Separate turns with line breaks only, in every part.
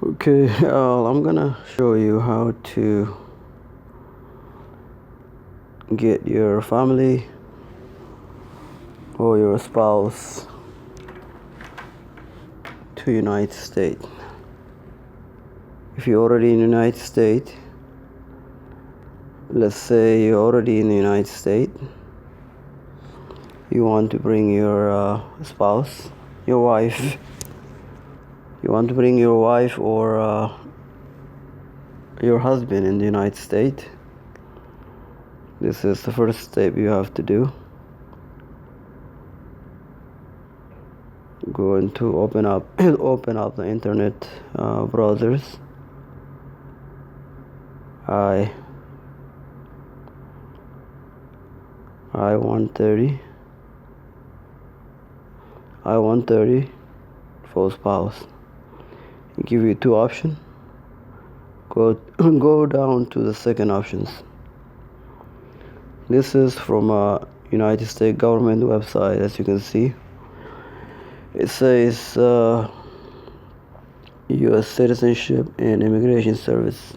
Okay, I'm gonna show you how to get your family or your spouse to United States. If you're already in the United States, let's say you're already in the United States, you want to bring your spouse, your wife, you want to bring your wife or your husband in the United States. This is the first step you have to do. Go into open up the internet browsers. I-130 for spouse. It give you two options. Go down to the second options. This is from a United States government website. As you can see, it says U.S. Citizenship and Immigration Service.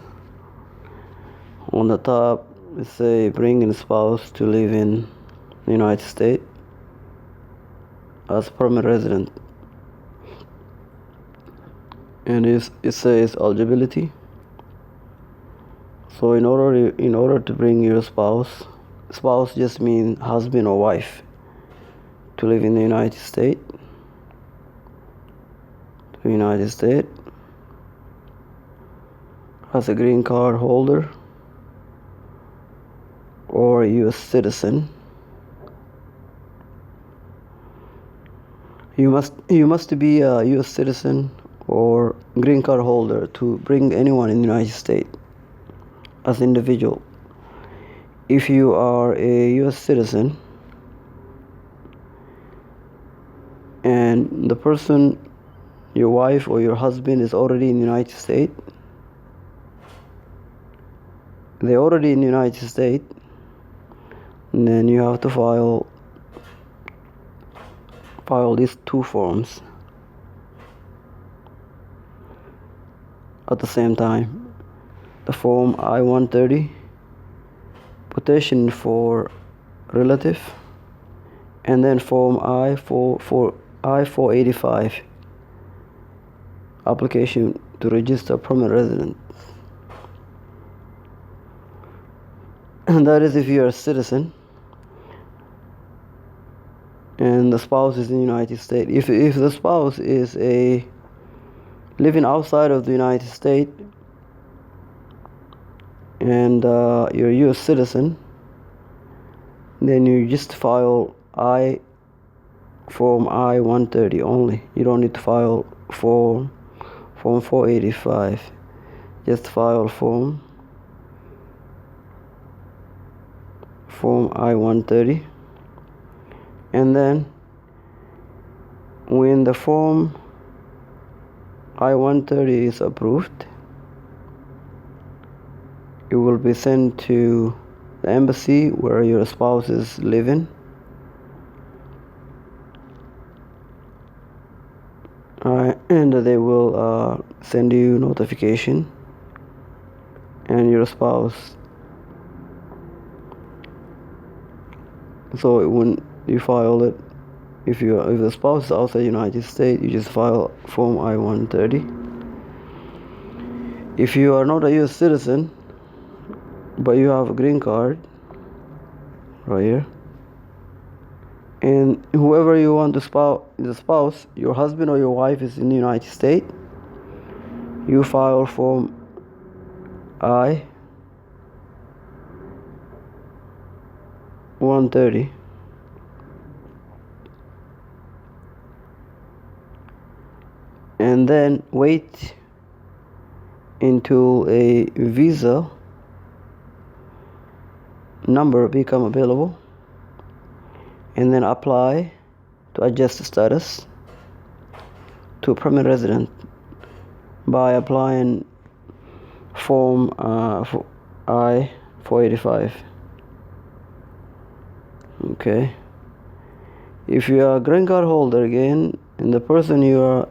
On the top, it says bring a spouse to live in the United States as permanent resident, and it says eligibility. So in order to bring your spouse just means husband or wife, to live in the United States, as a green card holder or a U.S. citizen. You must be a U.S. citizen or green card holder to bring anyone in the United States as an individual. If you are a U.S. citizen and the person, your wife or your husband, is already in the United States, they're already in the United States, and then you have to file these two forms at the same time. The form I-130, petition for relative, and then form I-485, application to register permanent resident. And that is if you are a citizen and the spouse is in the United States. If the spouse is living outside of the United States and you're a U.S. citizen, then you just file form I-130 only. You don't need to file form 485. Just file form I-130, and then when the form I-130 is approved, it will be sent to the embassy where your spouse is living, and they will send you notification, and your spouse. So when you file it, if the spouse is outside the United States, you just file form I-130. If you are not a U.S. citizen but you have a green card right here, and whoever you want the spouse, your husband or your wife, is in the United States, you file form I-130, and then wait until a visa number become available, and then apply to adjust the status to permanent resident by applying form I-485. Okay, if you are a green card holder again, and the person you are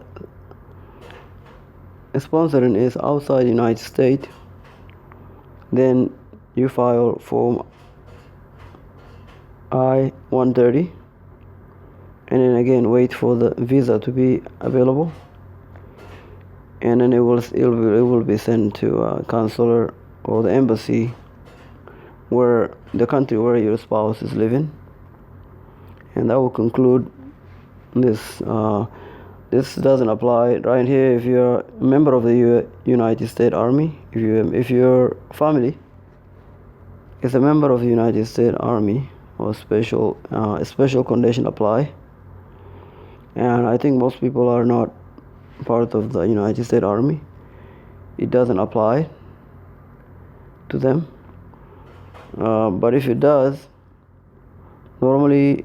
sponsoring is outside the United States, then you file Form I-130, and then again wait for the visa to be available, and then it will be sent to a consular or the embassy where the country where your spouse is living, and that will conclude this. This doesn't apply right here if you're a member of the United States Army. If your family is a member of the United States Army, or special condition apply. And I think most people are not part of the United States Army. It doesn't apply to them. But if it does, normally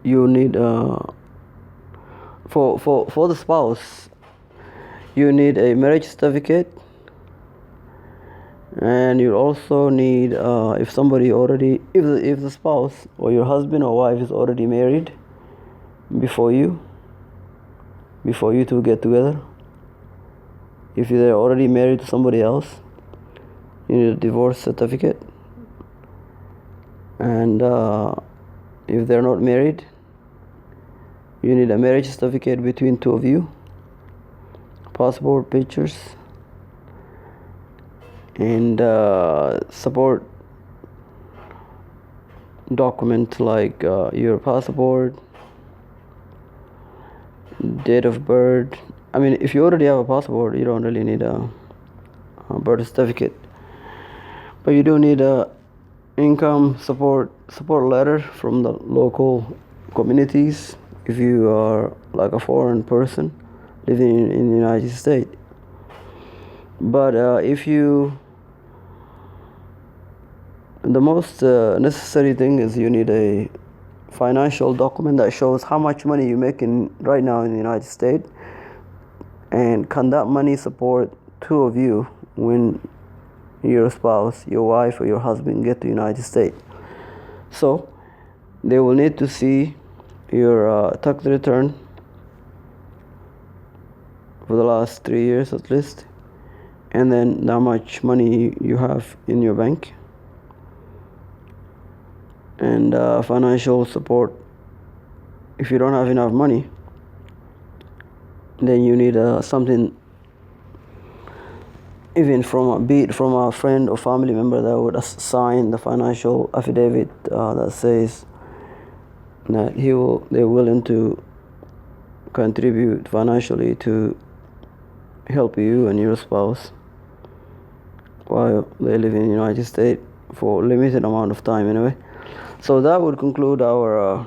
you need for the spouse, you need a marriage certificate, and you also need if the spouse or your husband or wife is already married before you two get together. If they're already married to somebody else, you need a divorce certificate. And if they're not married, you need a marriage certificate between two of you, passport pictures, and support document like your passport, date of birth. I mean, if you already have a passport, you don't really need a birth certificate, but you do need a income support letter from the local communities if you are like a foreign person living in the United States. But the most necessary thing is you need a financial document that shows how much money you're making right now in the United States, and can that money support two of you when your spouse, your wife or your husband get to the United States. So they will need to see your tax return for the last 3 years at least, and then how much money you have in your bank, and financial support. If you don't have enough money, then you need something, even from a friend or family member that would sign the financial affidavit that says that they're willing to contribute financially to help you and your spouse while they live in the United States for a limited amount of time anyway. So that would conclude our